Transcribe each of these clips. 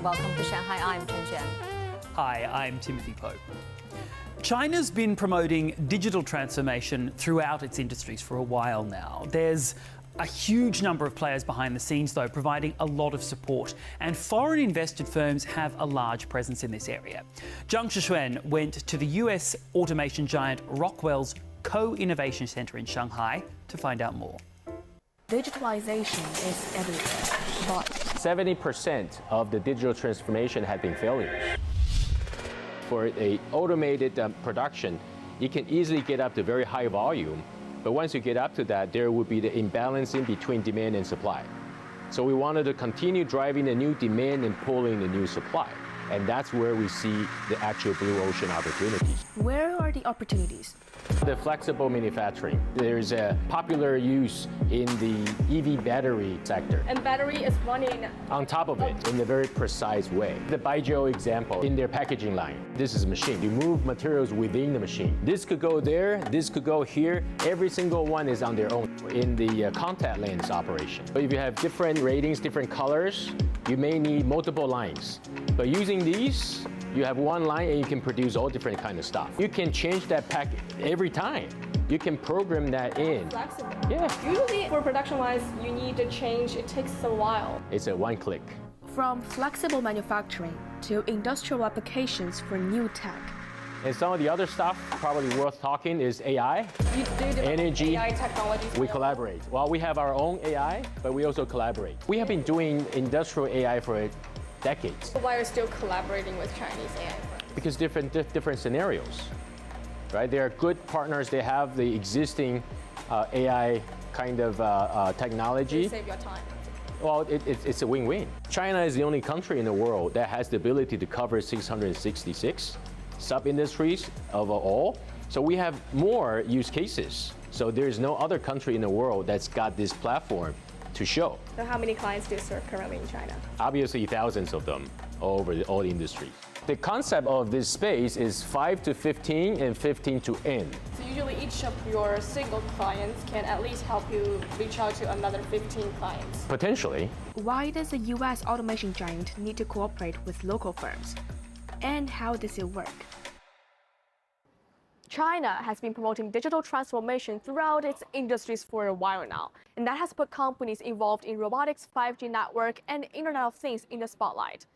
welcome to Shanghai. I'm Chen Chen. Hi, I'm Timothy Pope. China's been promoting digital transformation throughout its industries for a while now. There's a huge number of players behind the scenes, though, providing a lot of support, and foreign invested firms have a large presence in this area. Zhang Shixuan went to the US automation giant Rockwell's Co-Innovation Center in Shanghai to find out more. Digitalization is everywhere, but 70% of the digital transformation had been failures. For a automated production, you can easily get up to very high volume, but once you get up to that, there would be the imbalancing between demand and supply. So we wanted to continue driving the new demand and pulling the new supply, and that's where we see the actual blue ocean opportunities. where are the opportunities? The flexible manufacturing. There's a popular use in the EV battery sector. And battery is running On top of it, in a very precise way. The Baijiu example, in their packaging line, this is a machine. You move materials within the machine. This could go there, this could go here. Every single one is on their own in the contact lens operation. But if you have different ratings, different colors, you may need multiple lines. But using these, you have one line and you can produce all different kind of stuff. You can change that pack every time. You can program that in. flexible. Yeah, Usually for production-wise, you need to change. It takes a while. it's a one click. From flexible manufacturing to industrial applications for new tech. And some of the other stuff probably worth talking is AI. You do develop Energy. AI technologies. We collaborate. Well, we have our own AI, but we also collaborate. We have been doing industrial AI for decades Why are you still collaborating with Chinese AI firms? because different scenarios, right? They are good partners. They have the existing AI kind of technology. Save your time. Well, it's a win-win. China is the only country in the world that has the ability to cover 666 sub-industries of all. So we have more use cases. So there's no other country in the world that's got this platform to show. So how many clients do you serve currently in China? Obviously, thousands of them all over all industries. The concept of this space is 5 to 15 and 15 to N. So usually each of your single clients can at least help you reach out to another 15 clients. Potentially. Why does a US automation giant need to cooperate with local firms? And how does it work? China has been promoting digital transformation throughout its industries for a while now, and that has put companies involved in robotics, 5G network, and Internet of Things in the spotlight.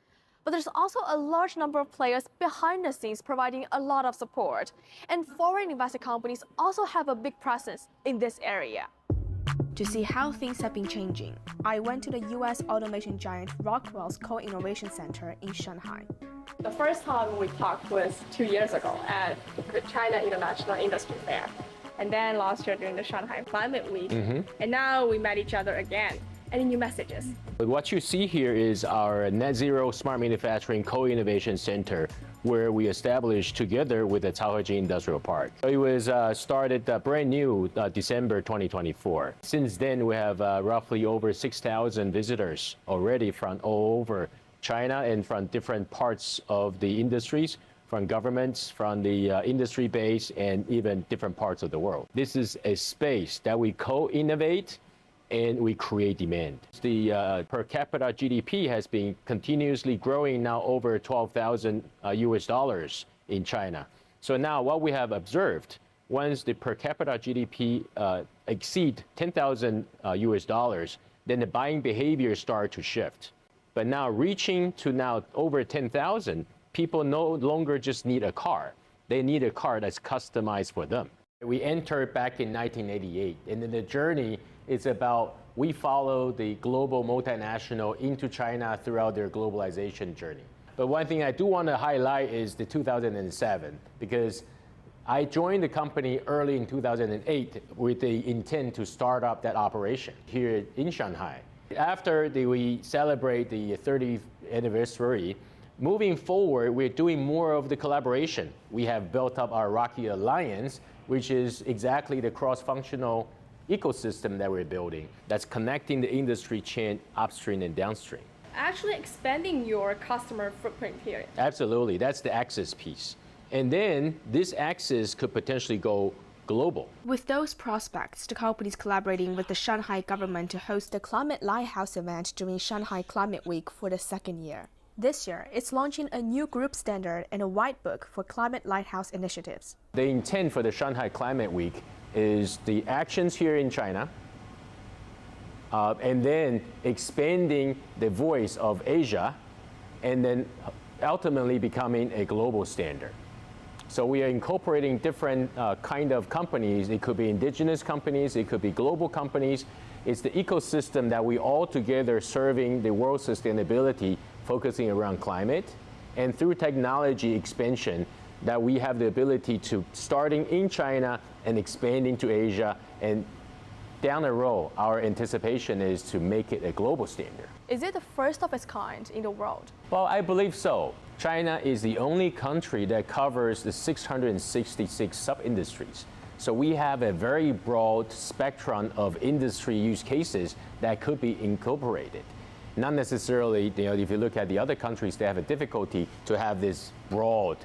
But there's also a large number of players behind the scenes providing a lot of support, and foreign invested companies also have a big presence in this area. To see how things have been changing, I went to the US automation giant Rockwell's Co-Innovation Center in Shanghai. The first time we talked was 2 years ago at the China International Industry Fair, and then last year during the Shanghai Climate Week, and now we met each other again. Any new messages? What you see here is our Net Zero Smart Manufacturing Co-Innovation Center, where we established together with the Caohejing Industrial Park. It was started brand new December 2024. Since then, we have roughly over 6,000 visitors already from all over China and from different parts of the industries, from governments, from the industry base, and even different parts of the world. This is a space that we co-innovate and we create demand. The per capita GDP has been continuously growing now over 12,000 US dollars in China. So now what we have observed, once the per capita GDP exceed 10,000 US dollars, then the buying behavior start to shift. But now reaching to now over 10,000, people no longer just need a car. They need a car that's customized for them. We entered back in 1988, and then the journey is about we follow the global multinational into China throughout their globalization journey. But one thing I do want to highlight is the 2007, because I joined the company early in 2008 with the intent to start up that operation here in Shanghai. After we celebrate the 30th anniversary, moving forward, we're doing more of the collaboration. We have built up our Rocky Alliance, which is exactly the cross-functional ecosystem that we're building that's connecting the industry chain upstream and downstream. Actually expanding your customer footprint here. Absolutely, that's the access piece. And then this access could potentially go global. With those prospects, the company is collaborating with the Shanghai government to host the Climate Lighthouse event during Shanghai Climate Week for the second year. This year, it's launching a new group standard and a white book for climate lighthouse initiatives. The intent for the Shanghai Climate Week is the actions here in China, and then expanding the voice of Asia, and then ultimately becoming a global standard. So we are incorporating different kind of companies. It could be indigenous companies, it could be global companies. It's the ecosystem that we all together serving the world's sustainability, focusing around climate, and through technology expansion that we have the ability to starting in China and expanding to Asia, and down the road, our anticipation is to make it a global standard. Is it the first of its kind in the world? Well, I believe so. China is the only country that covers the 666 sub-industries. So we have a very broad spectrum of industry use cases that could be incorporated. Not necessarily, if you look at the other countries, they have a difficulty to have this broad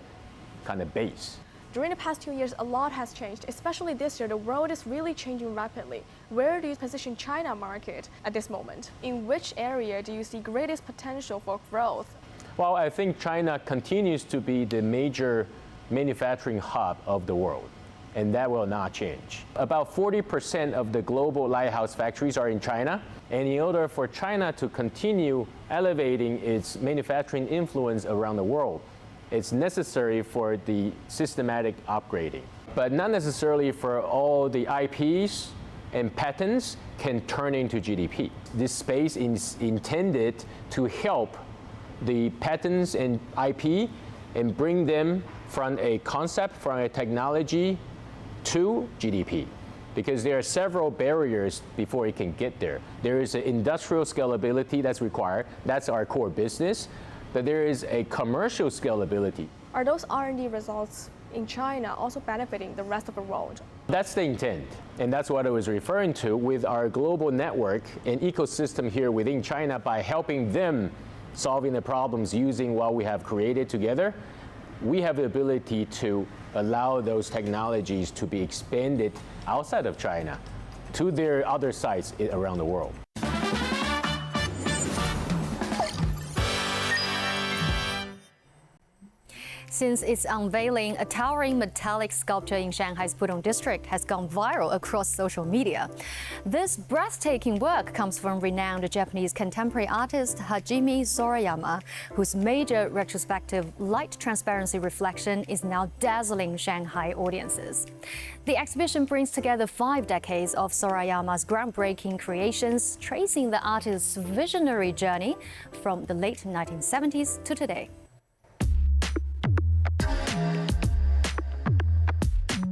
kind of base. During the past 2 years, a lot has changed, especially this year. The world is really changing rapidly. Where do you position China market at this moment? In which area do you see greatest potential for growth? Well, I think China continues to be the major manufacturing hub of the world, and that will not change. About 40% of the global lighthouse factories are in China, and in order for China to continue elevating its manufacturing influence around the world, it's necessary for the systematic upgrading, but not necessarily for all the IPs and patents can turn into GDP. This space is intended to help the patents and IP and bring them from a concept, from a technology to GDP. Because there are several barriers before it can get there. There is an industrial scalability that's required. That's our core business. But there is a commercial scalability. Are those R&D results in China also benefiting the rest of the world? That's the intent. And that's what I was referring to with our global network and ecosystem here within China. By helping them solving the problems using what we have created together, we have the ability to allow those technologies to be expanded outside of China to their other sites around the world. Since its unveiling, a towering metallic sculpture in Shanghai's Pudong district has gone viral across social media. This breathtaking work comes from renowned Japanese contemporary artist Hajime Sorayama, whose major retrospective light transparency reflection is now dazzling Shanghai audiences. The exhibition brings together 5 decades of Sorayama's groundbreaking creations, tracing the artist's visionary journey from the late 1970s to today.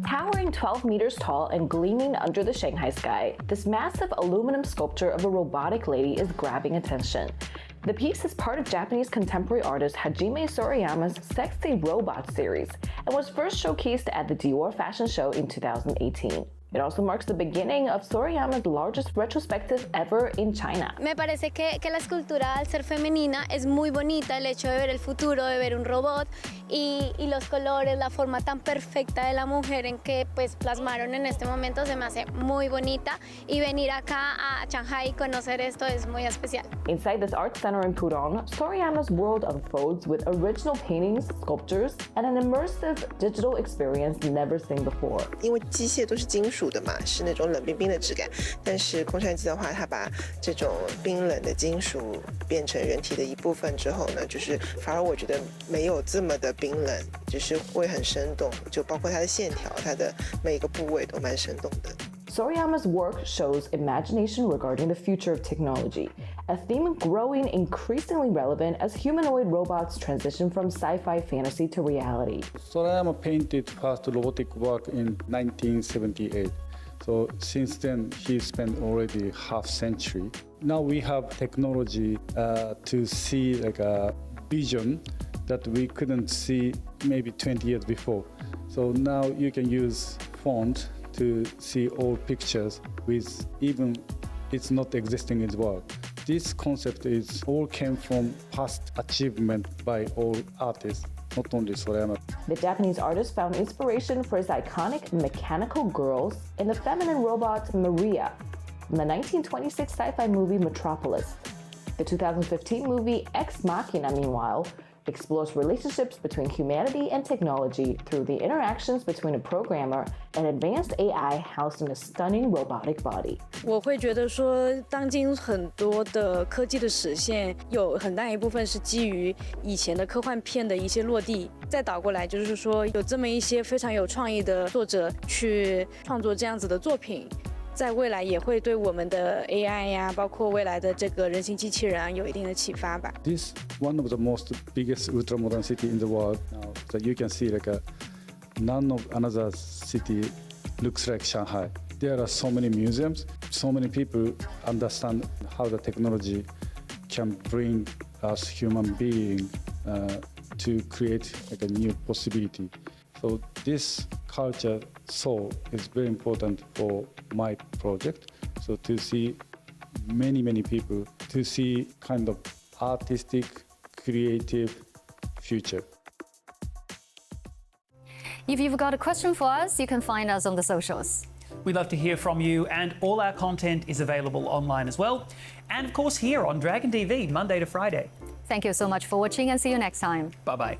Towering 12 meters tall and gleaming under the Shanghai sky, this massive aluminum sculpture of a robotic lady is grabbing attention. The piece is part of Japanese contemporary artist Hajime Sorayama's Sexy Robot series and was first showcased at the Dior fashion show in 2018. It also marks the beginning of Sorayama's largest retrospective ever in China. Me parece que la escultura, al ser femenina, es muy bonita, el hecho de ver el futuro, de ver un robot y los colores, la forma tan perfecta de la mujer en que pues plasmaron en este momento se me hace muy bonita, y venir acá a Shanghai y conocer esto es muy especial. Inside this art center in Pudong, Sorayama's world unfolds with original paintings, sculptures, and an immersive digital experience never seen before. 因为机械都是金属的嘛，是那种冷冰冰的质感，但是空山鸡的话，它把这种冰冷的金属变成人体的一部分之后呢，就是反而我觉得没有这么的冰冷，就是会很生动，就包括它的线条，它的每一个部位都蛮生动的。Sorayama's work shows imagination regarding the future of technology, a theme growing increasingly relevant as humanoid robots transition from sci-fi fantasy to reality. Sorayama painted first robotic work in 1978. So since then, he spent already half century. Now we have technology to see like a vision that we couldn't see maybe 20 years before. So now you can use font to see all pictures with even it's not existing in the world. This concept is all came from past achievement by all artists, not only Sorayama. The Japanese artist found inspiration for his iconic mechanical girls in the feminine robot Maria from the 1926 sci-fi movie Metropolis. The 2015 movie Ex Machina, meanwhile, explores relationships between humanity and technology through the interactions between a programmer and advanced AI housed in a stunning robotic body. 我会觉得说，当今很多的科技的实现，有很大一部分是基于以前的科幻片的一些落地，再倒过来就是说，有这么一些非常有创意的作者去创作这样子的作品。在未来也会对我们的 AI 呀，包括未来的这个人形机器人啊，有一定的启发吧。This one of the most biggest ultra modern city in the world now that you can see none of another city looks like Shanghai. There are so many museums, so many people understand how the technology can bring us human being to create a new possibility. So this culture soul is very important for my project. So to see many people, to see kind of artistic, creative future. If you've got a question for us, you can find us on the socials. We'd love to hear from you, and all our content is available online as well. And of course, here on Dragon TV, Monday to Friday. Thank you so much for watching and see you next time. Bye-bye.